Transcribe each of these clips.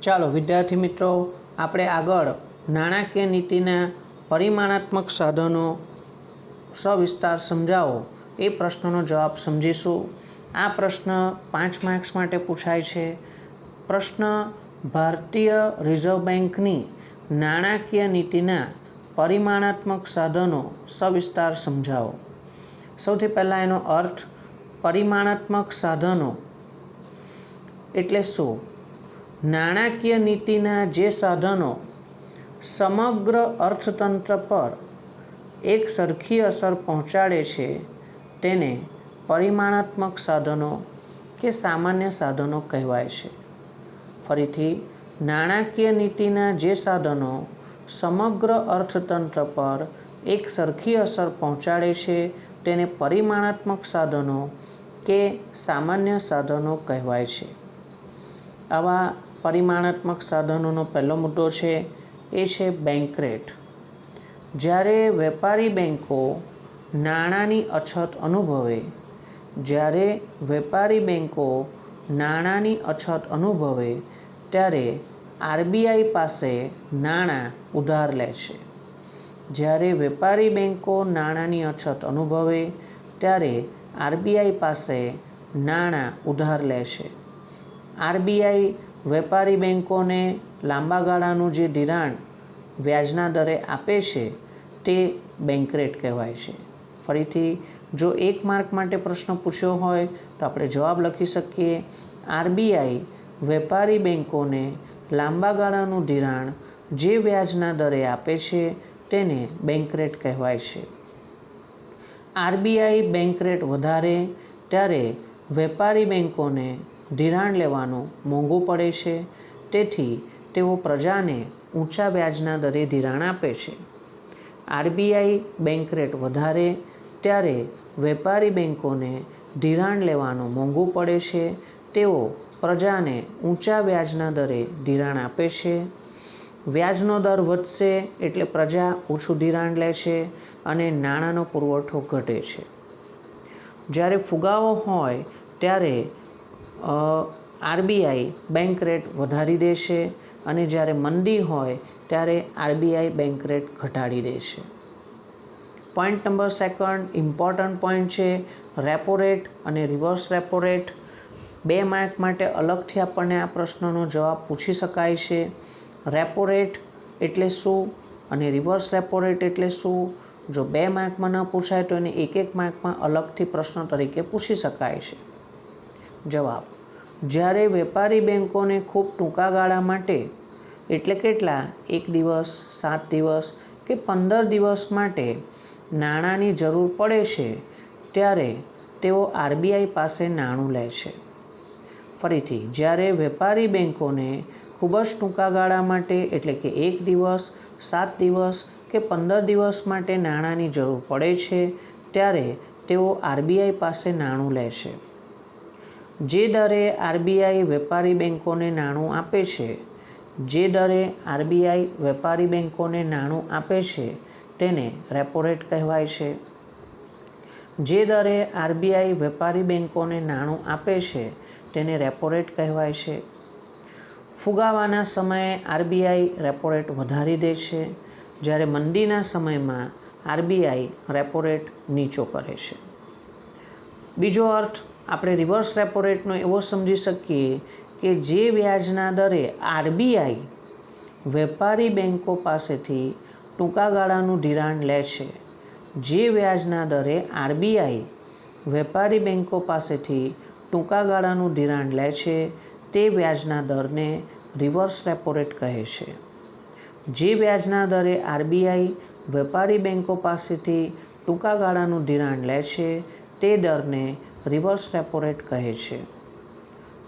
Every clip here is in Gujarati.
ચાલો વિદ્યાર્થી મિત્રો, આપણે આગળ નાણાકીય નીતિના પરિમાણાત્મક સાધનો સવિસ્તાર સમજાવો એ પ્રશ્નનો જવાબ સમજીશું. આ પ્રશ્ન 5 માર્ક્સ માટે પૂછાય છે. પ્રશ્ન: ભારતીય રિઝર્વ બેંકની નાણાકીય નીતિના પરિમાણાત્મક સાધનો સવિસ્તાર સમજાવો. સૌથી પહેલાં એનો અર્થ: પરિમાણાત્મક સાધનો એટલે શું? નાણાકીય નીતિના જે સાધનો સમગ્ર અર્થતંત્ર પર એક સરખી અસર પહોંચાડે છે તેને પરિમાણાત્મક સાધનો કે સામાન્ય સાધનો કહેવાય છે. ફરીથી, નાણાકીય નીતિના જે સાધનો સમગ્ર અર્થતંત્ર પર એક સરખી અસર પહોંચાડે છે તેને પરિમાણાત્મક સાધનો કે સામાન્ય સાધનો કહેવાય છે. આવા પરિમાણાત્મક સાધનોનો પહેલો મુદ્દો છે એ છે બેંક રેટ. જ્યારે વેપારી બેંકો નાણાંની અછત અનુભવે ત્યારે આરબીઆઈ પાસે નાણાં ઉધાર લે છે. જ્યારે વેપારી બેંકો નાણાંની અછત અનુભવે ત્યારે આરબીઆઈ પાસે નાણાં ઉધાર લે છે. આરબીઆઈ વેપારી બેંકોને લાંબા ગાળાનું જે ધિરાણ વ્યાજના દરે આપે છે તે બેંક રેટ કહેવાય છે. ફરીથી, જો 1 માર્ક માટે પ્રશ્ન પૂછ્યો હોય તો આપણે જવાબ લખી શકીએ: આરબીઆઈ વેપારી બેંકોને લાંબા ગાળાનું ધિરાણ જે વ્યાજના દરે આપે છે તેને બેંક રેટ કહેવાય છે. આરબીઆઈ બેંક રેટ વધારે ત્યારે વેપારી બેંકોને ધિરાણ લેવાનું મોંઘું પડે છે, તેથી તેઓ પ્રજાને ઊંચા વ્યાજના દરે ધિરાણ આપે છે. આરબીઆઈ બેંક રેટ વધારે ત્યારે વેપારી બેંકોને ધિરાણ લેવાનું મોંઘું પડે છે, તેઓ પ્રજાને ઊંચા વ્યાજના દરે ધિરાણ આપે છે. વ્યાજનો દર વધશે એટલે પ્રજા ઓછું ધિરાણ લે છે અને નાણાંનો પુરવઠો ઘટે છે. જ્યારે ફુગાવો હોય ત્યારે આરબીઆઈ બેંક રેટ વધારી દે છે અને જ્યારે મંદી હોય ત્યારે આરબીઆઈ બેંક રેટ ઘટાડી દે છે. પોઈન્ટ નંબર 2 ઇમ્પોર્ટન્ટ પોઈન્ટ છે રેપો રેટ અને રિવર્સ રેપો રેટ. 2 માર્ક માટે અલગથી આપણને આ પ્રશ્નનો જવાબ પૂછી શકાય છે. રેપો રેટ એટલે શું અને રિવર્સ રેપો રેટ એટલે શું? જો 2 માર્કમાં ન પૂછાય તો એને 1 માર્કમાં અલગથી પ્રશ્ન તરીકે પૂછી શકાય છે. જવાબ: જ્યારે વેપારી બેંકોને ખૂબ ટૂંકા ગાળા માટે એટલે કેટલા 1 દિવસ, 7 દિવસ કે 15 દિવસ માટે નાણાંની જરૂર પડે છે ત્યારે તેઓ આરબીઆઈ પાસે નાણું લે છે. ફરીથી, જ્યારે વેપારી બેંકોને ખૂબ જ ટૂંકા ગાળા માટે એટલે કે 1 દિવસ, 7 દિવસ કે 15 દિવસ માટે નાણાંની જરૂર પડે છે ત્યારે તેઓ આરબીઆઈ પાસે નાણું લે છે. જે દરે આરબીઆઈ વેપારી બેંકોને નાણું આપે છે તેને રેપો રેટ કહેવાય છે. જે દરે આરબીઆઈ વેપારી બેંકોને નાણું આપે છે તેને રેપો રેટ કહેવાય છે. ફુગાવાના સમયે આરબીઆઈ રેપો રેટ વધારી દે છે, જ્યારે મંદીના સમયમાં આરબીઆઈ રેપો રેટ નીચો કરે છે. બીજો અર્થ આપણે રિવર્સ રેપો રેટનો એવો સમજી શકીએ કે જે વ્યાજના દરે આરબીઆઈ વેપારી બેંકો પાસેથી ટૂંકા ગાળાનું ધિરાણ લે છે. જે વ્યાજના દરે આરબીઆઈ વેપારી બેંકો પાસેથી ટૂંકા ગાળાનું ધિરાણ લે છે તે વ્યાજના દરને રિવર્સ રેપો રેટ કહે છે. જે વ્યાજના દરે આરબીઆઈ વેપારી બેંકો પાસેથી ટૂંકા ગાળાનું ધિરાણ લે છે તે દરને રિવર્સ રેપો રેટ કહે છે.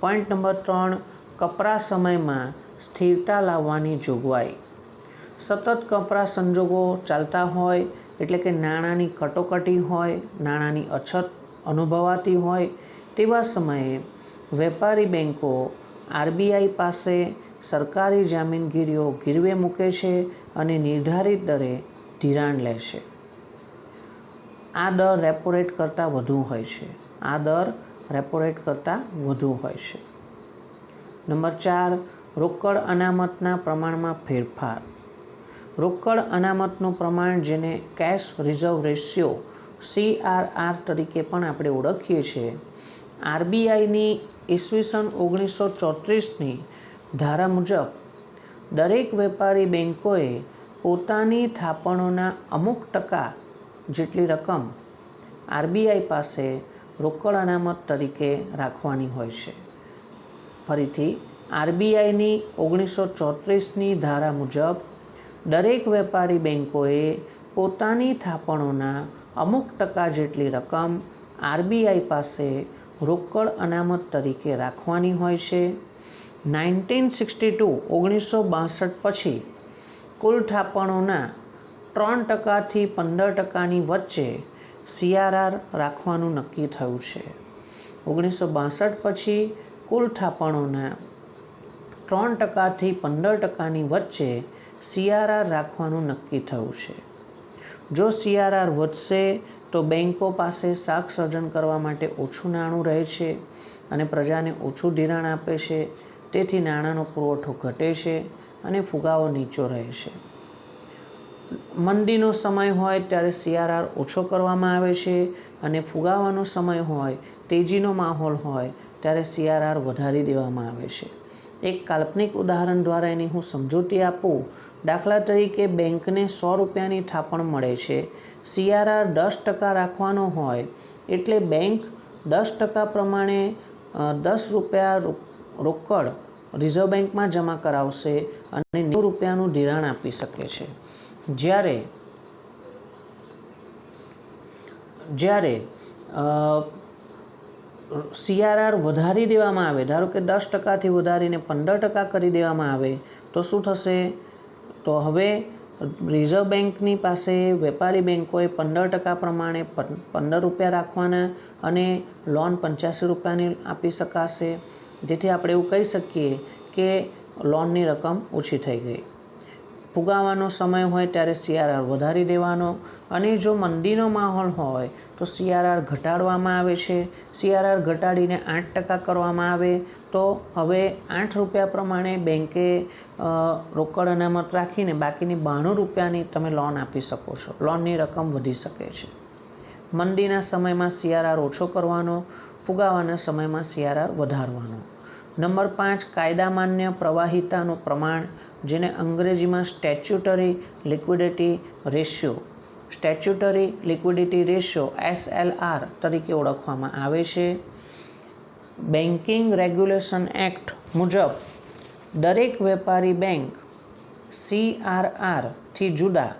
પોઈન્ટ નંબર 3 કપરા સમયમાં સ્થિરતા લાવવાની જોગવાઈ. સતત કપરા સંજોગો ચાલતા હોય એટલે કે નાણાંની કટોકટી હોય, નાણાંની અછત અનુભવાતી હોય તેવા સમયે વેપારી બેંકો આરબીઆઈ પાસે સરકારી જામીનગીરીઓ ગીરવે મૂકે છે અને નિર્ધારિત દરે ધિરાણ લે છે. આ દર રેપો રેટ કરતાં વધુ હોય છે. નંબર 4 રોકડ અનામતના પ્રમાણમાં ફેરફાર. રોકડ અનામતનું પ્રમાણ, જેને કેશ રિઝર્વ રેશિયો CRR તરીકે પણ આપણે ઓળખીએ છીએ, RBIની ઈસવીસન 1934ની ધારા મુજબ દરેક વેપારી બેન્કોએ પોતાની થાપણોના અમુક ટકા જેટલી રકમ RBI પાસે રોકડ અનામત તરીકે રાખવાની હોય છે. ફરીથી, RBIની 1934ની ધારા મુજબ દરેક વેપારી બેન્કોએ પોતાની થાપણોના અમુક ટકા જેટલી રકમ RBI પાસે રોકડ અનામત તરીકે રાખવાની હોય છે. 1962 પછી કુલ થાપણોના 3% થી 15%ની વચ્ચે CRR રાખવાનું નક્કી થયું છે. 1962 પછી કુલ થાપણોના 3% થી 15%ની વચ્ચે CRR રાખવાનું નક્કી થયું છે. જો CRR વધશે તો બેન્કો પાસે શાક સર્જન કરવા માટે ઓછું નાણું રહે છે અને પ્રજાને ઓછું ધિરાણ આપે છે. તેથી નાણાંનો પુરવઠો ઘટે છે અને ફુગાવો નીચો રહે છે. મંદીનો સમય હોય ત્યારે CRR ઓછો કરવામાં આવે છે અને ફુગાવાનો સમય હોય, તેજીનો માહોલ હોય ત્યારે CRR વધારી દેવામાં આવે છે. એક કાલ્પનિક ઉદાહરણ દ્વારા એની હું સમજૂતી આપું. દાખલા તરીકે, બેંકને 100 રૂપિયાની થાપણ મળે છે. CRR 10% રાખવાનો હોય એટલે બેંક 10% પ્રમાણે 10 રૂપિયા રોકડ રિઝર્વ બેંકમાં જમા કરાવશે અને 90 રૂપિયાનું ધિરાણ આપી શકે છે. જ્યારે CRR વધારી દેવામાં આવે, ધારો કે 10%થી વધારીને 15% કરી દેવામાં આવે તો શું થશે? તો હવે રિઝર્વ બેંકની પાસે વેપારી બેંકોએ 15% પ્રમાણે 15 રૂપિયા રાખવાના અને લોન 85 રૂપિયાની આપી શકાશે. જેથી આપણે એવું કહી શકીએ કે લોનની રકમ ઓછી થઈ ગઈ. ફુગાવાનો સમય હોય ત્યારે CRR વધારી દેવાનો અને જો મંદીનો માહોલ હોય તો CRR ઘટાડવામાં આવે છે. CRR ઘટાડીને 8% કરવામાં આવે તો હવે 8 રૂપિયા પ્રમાણે બેંકે રોકડ અનામત રાખીને બાકીની 92 રૂપિયાની તમે લોન આપી શકો છો. લોનની રકમ વધી શકે છે. મંદીના સમયમાં CRR ઓછો કરવાનો, ફુગાવાના સમયમાં CRR વધારવાનો. નંબર 5, કાયદામાન્ય પ્રવાહિતાનું પ્રમાણ, જેને અંગ્રેજીમાં સ્ટેચ્યુટરી લિક્વિડિટી રેશિયો SLR તરીકે ઓળખવામાં આવે છે. બેન્કિંગ રેગ્યુલેશન એક્ટ મુજબ દરેક વેપારી બેંક CRR થી જુદા,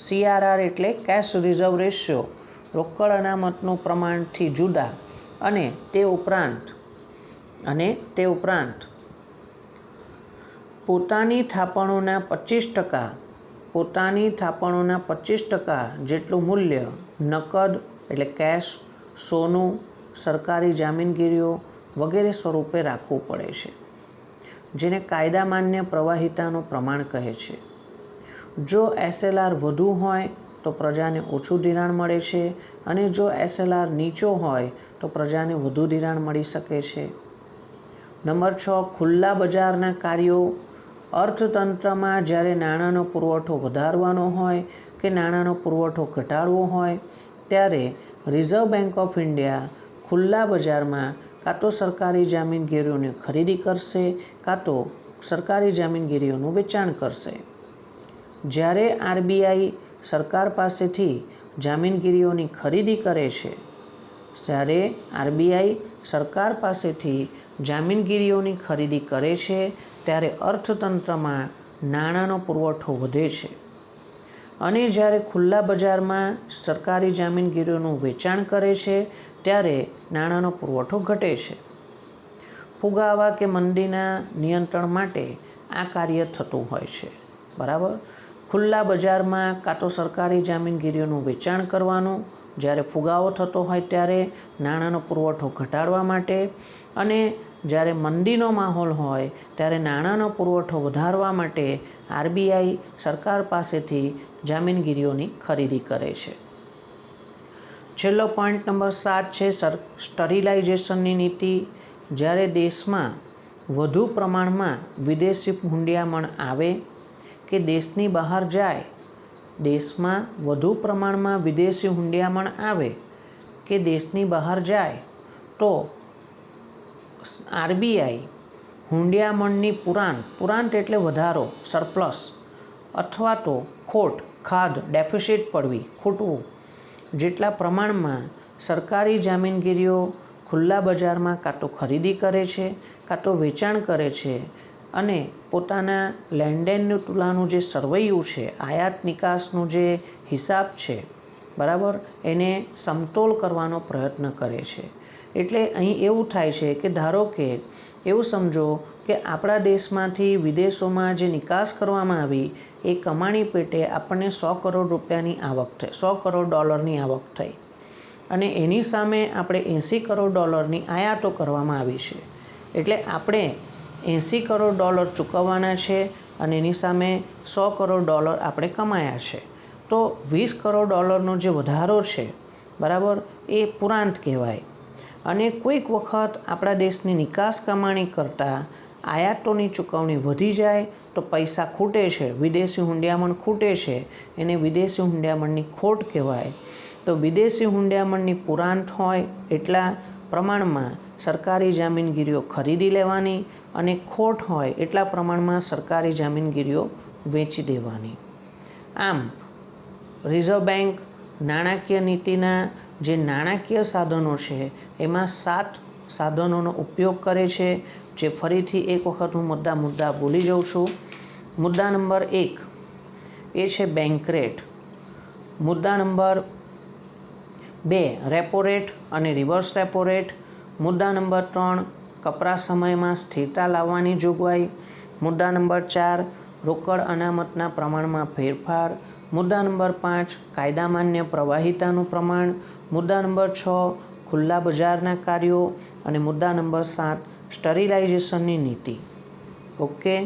CRR એટલે કેશ રિઝર્વ રેશિયો, રોકડ અનામતનું પ્રમાણથી જુદા અને તે ઉપરાંત પોતાની થાપણોના 25% જેટલું મૂલ્ય નકદ એટલે કેશ, સોનું, સરકારી જામીનગીરીઓ વગેરે સ્વરૂપે રાખવું પડે છે, જેને કાયદામાન્ય પ્રવાહિતાનું પ્રમાણ કહે છે. જો SLR વધુ હોય તો પ્રજાને ઓછું ધિરાણ મળે છે અને જો SLR નીચો હોય તો પ્રજાને વધુ ધિરાણ મળી શકે છે. નંબર 6, ખુલ્લા બજારના કાર્યો. અર્થતંત્રમાં જ્યારે નાણાંનો પુરવઠો વધારવાનો હોય કે નાણાંનો પુરવઠો ઘટાડવો હોય ત્યારે રિઝર્વ બેંક ઓફ ઇન્ડિયા ખુલ્લા બજારમાં કાં તો સરકારી જામીનગીરીઓની ખરીદી કરશે કાં તો સરકારી જામીનગીરીઓનું વેચાણ કરશે. જ્યારે RBI સરકાર પાસેથી જામીનગીરીઓની ખરીદી કરે છે, ત્યારે અર્થતંત્રમાં નાણાંનો પુરવઠો વધે છે અને જ્યારે ખુલ્લા બજારમાં સરકારી જામીનગીરીઓનું વેચાણ કરે છે ત્યારે નાણાંનો પુરવઠો ઘટે છે. ફુગાવા કે મંદીના નિયંત્રણ માટે આ કાર્ય થતું હોય છે. બરાબર. ખુલ્લા બજારમાં કાં તો સરકારી જામીનગીરીઓનું વેચાણ કરવાનું, જ્યારે ફુગાવો થતો હોય ત્યારે નાણાંનો પુરવઠો ઘટાડવા માટે, અને જ્યારે મંદીનો માહોલ હોય ત્યારે નાણાંનો પુરવઠો વધારવા માટે RBI સરકાર પાસેથી જામીનગીરીઓની ખરીદી કરે છે. છેલ્લો પોઈન્ટ નંબર 7 છે સ્ટરીલાઇઝેશનની નીતિ. જ્યારે દેશમાં વધુ પ્રમાણમાં વિદેશી હુંડિયામણ આવે કે દેશની બહાર જાય, દેશમાં વધુ પ્રમાણમાં વિદેશી હુંડિયામણ આવે કે દેશની બહાર જાય તો આરબીઆઈ હુંડિયામણની પુરાંત એટલે વધારો, સરપ્લસ અથવા તો ખોટ, ખાધ, ડેફિસિટ પડવી, ખૂટવું જેટલા પ્રમાણમાં સરકારી જામીનગીરીઓ ખુલ્લા બજારમાં કાં તો ખરીદી કરે છે કાં તો વેચાણ કરે છે અને પોતાના લેણદેણનું તુલાનું જે સરવૈયું છે, આયાત નિકાસનું જે હિસાબ છે, બરાબર, એને સમતોલ કરવાનો પ્રયત્ન કરે છે. એટલે અહીં એવું થાય છે કે ધારો કે એવું સમજો કે આપણા દેશમાંથી વિદેશોમાં જે નિકાસ કરવામાં આવી એ કમાણી પેટે આપણને 100 કરોડ રૂપિયાની આવક થઈ, 100 કરોડ ડોલરની આવક થઈ અને એની સામે આપણે 80 કરોડ ડોલરની આયાતો કરવામાં આવી છે. એટલે આપણે 80 કરોડ ડોલર ચૂકવવાના છે અને એની સામે 100 કરોડ ડોલર આપણે કમાયા છે. તો 20 કરોડ ડોલરનો જે વધારો છે, બરાબર, એ પુરાંત કહેવાય. અને કોઈક વખત આપણા દેશની નિકાસ કમાણી કરતાં આયાતોની ચૂકવણી વધી જાય તો પૈસા ખૂટે છે, વિદેશી હુંડિયામણ ખૂટે છે, એને વિદેશી હુંડિયામણની ખોટ કહેવાય. તો વિદેશી હુંડિયામણની પુરાંત હોય એટલા પ્રમાણમાં સરકારી જામીનગીરીઓ ખરીદી લેવાની અને ખોટ હોય એટલા પ્રમાણમાં સરકારી જામીનગીરીઓ વેચી દેવાની. આમ રિઝર્વ બેંક નાણાકીય નીતિના જે નાણાકીય સાધનો છે એમાં 7 સાધનોનો ઉપયોગ કરે છે, જે ફરીથી એક વખત હું મુદ્દા બોલી જાઉં છું. મુદ્દા નંબર 1 એ છે બેંક રેટ. મુદ્દા નંબર 2 રેપો રેટ અને રિવર્સ રેપો રેટ. મુદ્દા નંબર 3 કપરા સમયમાં સ્થિરતા લાવવાની જોગવાઈ. મુદ્દા નંબર 4 રોકડ અનામતના પ્રમાણમાં ફેરફાર. મુદ્દા નંબર 5 કાયદામાન્ય પ્રવાહિતાનું પ્રમાણ. મુદ્દા નંબર 6 ખુલ્લા બજારના કાર્યો અને મુદ્દા નંબર 7 સ્ટરીલાઇઝેશનની નીતિ. ઓકે.